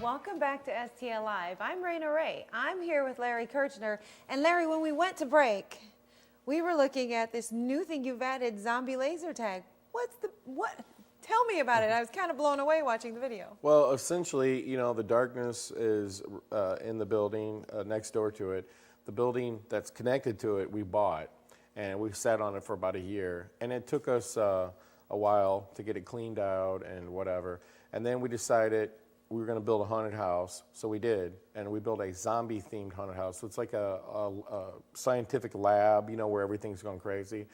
Welcome back to STL Live. I'm Raynah Rey. I'm here with Larry Kirchner. And Larry, when we went to break, we were looking at this new thing you've added, zombie laser tag. What? Tell me about it. I was kind of blown away watching the video. Well, essentially, you know, the darkness is in the building next door to it. The building that's connected to it, we bought, and we sat on it for about a year. And it took us a while to get it cleaned out and whatever. And then we decided we were going to build a haunted house, so we did, and we built a zombie-themed haunted house. So it's like a scientific lab, you know, where everything's going crazy.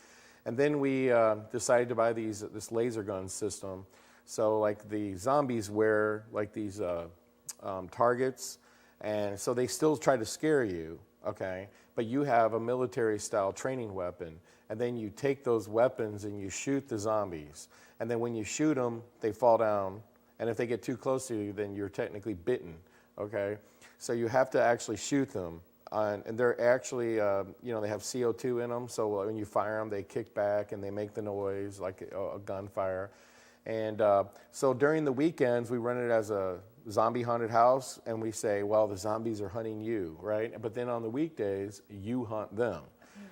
And then we decided to buy this laser gun system. So like the zombies wear like these targets, and so they still try to scare you, okay? But you have a military-style training weapon, and then you take those weapons and you shoot the zombies. And then when you shoot them, they fall down. And if they get too close to you, then you're technically bitten, okay? So you have to actually shoot them. And they're actually, you know, they have CO2 in them. So when you fire them, they kick back and they make the noise like a gunfire. And so during the weekends, we run it as a zombie haunted house. And we say, well, the zombies are hunting you, right? But then on the weekdays, you hunt them.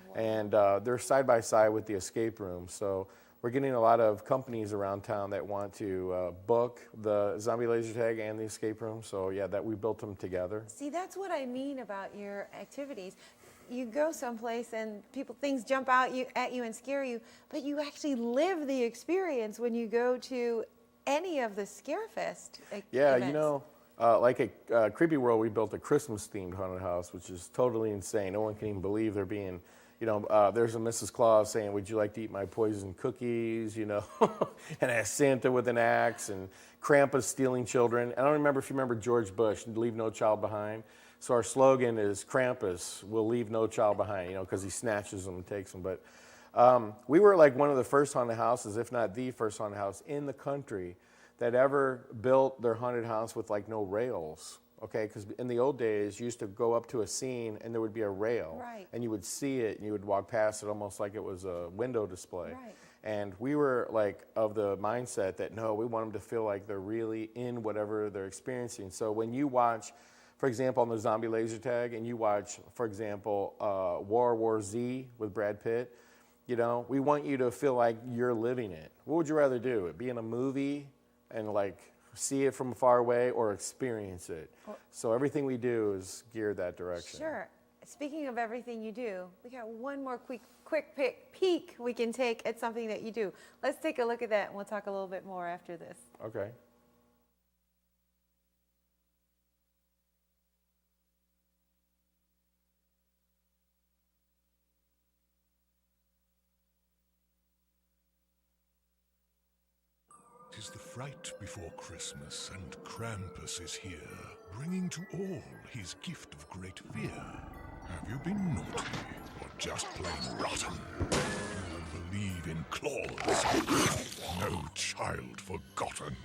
Wow. And they're side by side with the escape room. So we're getting a lot of companies around town that want to book the zombie laser tag and the escape room. So yeah, we built them together. See, that's what I mean about your activities. You go someplace and things jump out at you and scare you, but you actually live the experience when you go to any of the Scarefest Yeah, events. you know, like at Creepyworld, we built a Christmas-themed haunted house, which is totally insane. No one can even believe they're being... You know, there's a Mrs. Claus saying, would you like to eat my poison cookies, you know? And a Santa with an axe and Krampus stealing children. I don't remember if you remember George Bush, leave no child behind. So our slogan is Krampus will leave no child behind, you know, because he snatches them and takes them. But we were like one of the first haunted houses, if not the first haunted house in the country that ever built their haunted house with like no rails. Okay, because in the old days, you used to go up to a scene and there would be a rail. Right. And you would see it and you would walk past it almost like it was a window display. Right. And we were like of the mindset that, no, we want them to feel like they're really in whatever they're experiencing. So when you watch, for example, on the zombie laser tag, and you watch, for example, World War Z with Brad Pitt, you know, we want you to feel like you're living it. What would you rather do? It be in a movie and like see it from far away or experience it? So everything we do is geared that direction. Sure. Speaking of everything you do, we got one more quick peek we can take at something that you do. Let's take a look at that and we'll talk a little bit more after this. Okay. Tis the fright before Christmas, and Krampus is here, bringing to all his gift of great fear. Have you been naughty, or just plain rotten? You believe in claws, no child forgotten.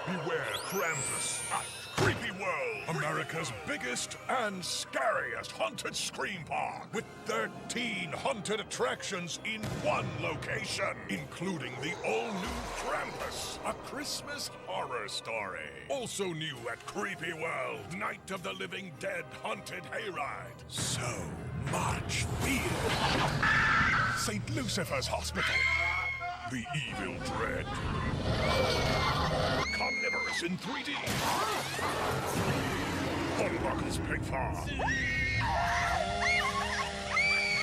Beware Krampus at Creepyworld, America's biggest and scariest haunted scream park, with 13 haunted attractions in one location, including the all-new Krampus, a Christmas horror story. Also new at Creepyworld, Night of the Living Dead haunted hayride. So much fear. St. Lucifer's Hospital, the Evil Dread. Carnivorous in 3D. Hornbuckle's Pig Farm.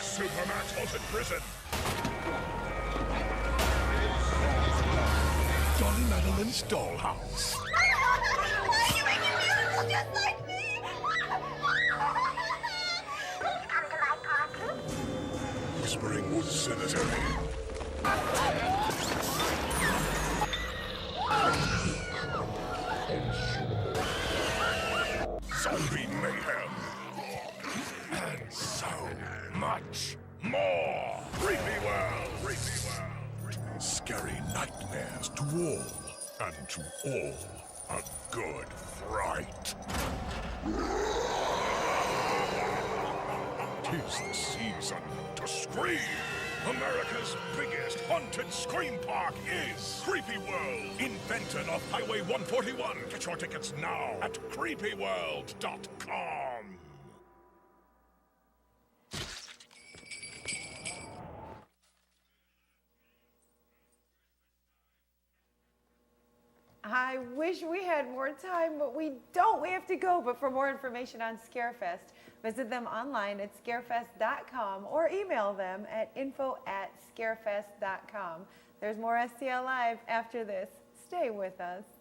Supermax Haunted Prison. Dolly Madeline's Dollhouse. You make a miracle just like me! Come to my party? Whispering Woods Cemetery. Zombie mayhem. And so much more. Creepyworld. Scary nightmares to all, and to all a good fright. 'Tis the season to scream. America's biggest haunted scream park is Creepyworld, invented off Highway 141. Get your tickets now at creepyworld.com. I wish we had more time, but we don't. We have to go. But for more information on Scarefest, visit them online at scarefest.com or email them at info@scarefest.com. There's more STL Live after this. Stay with us.